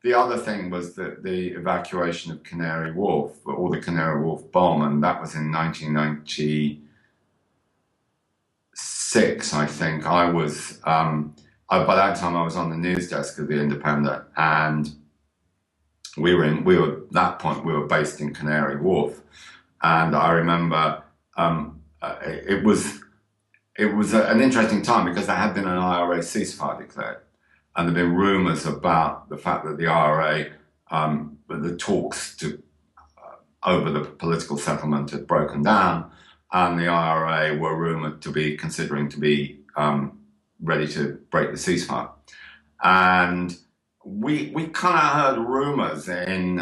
the other thing was that the evacuation of Canary Wharf, or the Canary Wharf bomb, and that was in 1996, I think. By that time I was on the news desk of the Independent, and at that point we were based in Canary Wharf, and I remember it was an interesting time because there had been an IRA ceasefire declared, and there'd been rumours about the fact that the IRA, the talks over the political settlement had broken down, and the IRA were rumoured to be considering to be ready to break the ceasefire. And we kind of heard rumours in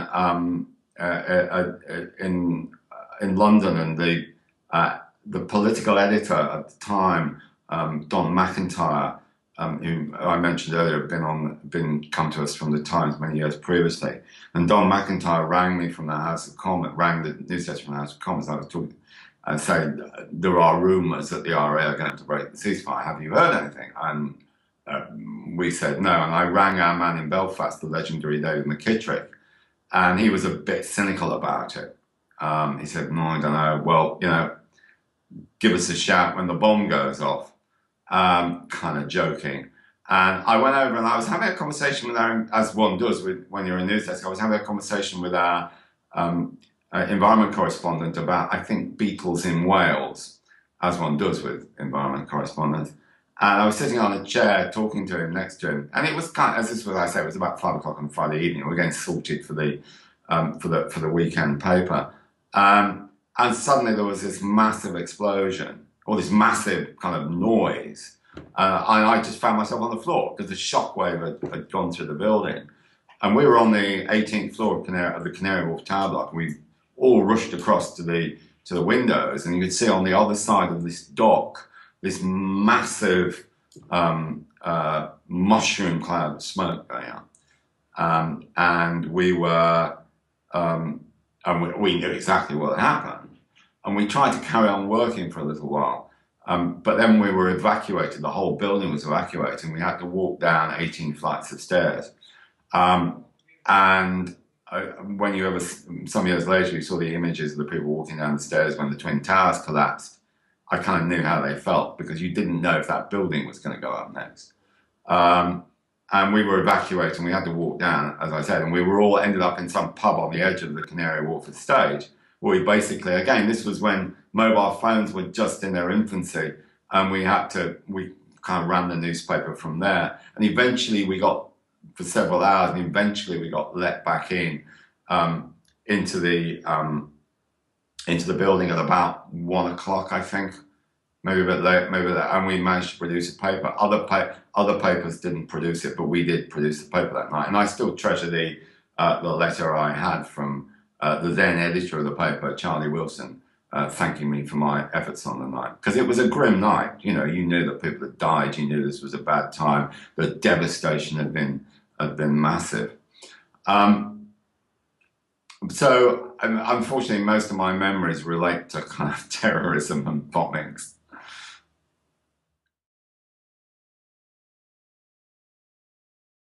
London, and the political editor at the time, Don McIntyre, who I mentioned earlier, had come to us from the Times many years previously. And Don McIntyre rang me from the House of Commons, rang the news desk from the House of Commons. I was talking and saying, there are rumours that the IRA are going to break the ceasefire. Have you heard anything? And we said no. And I rang our man in Belfast, the legendary David McKittrick, and he was a bit cynical about it. He said, no, I don't know. Well, give us a shout when the bomb goes off. Kind of joking. And I went over and I was having a conversation with our, as one does when you're in news desk, I was having a conversation with our environment correspondent about, I think, beetles in Wales, as one does with environment correspondents. And I was sitting on a chair talking to him next to him. And it was kind of, as this was, I say, it was about 5 o'clock on Friday evening. We were getting sorted for the weekend paper. And suddenly there was this massive explosion, or this massive kind of noise. And I just found myself on the floor because the shockwave had gone through the building. And we were on the 18th floor of the Canary Wharf tower block. We all rushed across to the windows, and you could see on the other side of this dock, this massive mushroom cloud of smoke going up. And we knew exactly what had happened. And we tried to carry on working for a little while. But then we were evacuated. The whole building was evacuated, and we had to walk down 18 flights of stairs. When some years later, you saw the images of the people walking down the stairs when the Twin Towers collapsed, I kind of knew how they felt, because you didn't know if that building was going to go up next. And we were evacuated, and we had to walk down, as I said, and we were all ended up in some pub on the edge of the Canary Wharf stage, where we basically, again, this was when mobile phones were just in their infancy, and we kind of ran the newspaper from there. And eventually we got, for several hours, and eventually we got let back into the building at about 1 o'clock, I think, maybe a bit late, and we managed to produce a paper. Other papers didn't produce it, but we did produce the paper that night. And I still treasure the letter I had from the then editor of the paper, Charlie Wilson, thanking me for my efforts on the night, because it was a grim night. You knew that people had died. You knew this was a bad time. The devastation had been massive. So unfortunately, most of my memories relate to kind of terrorism and bombings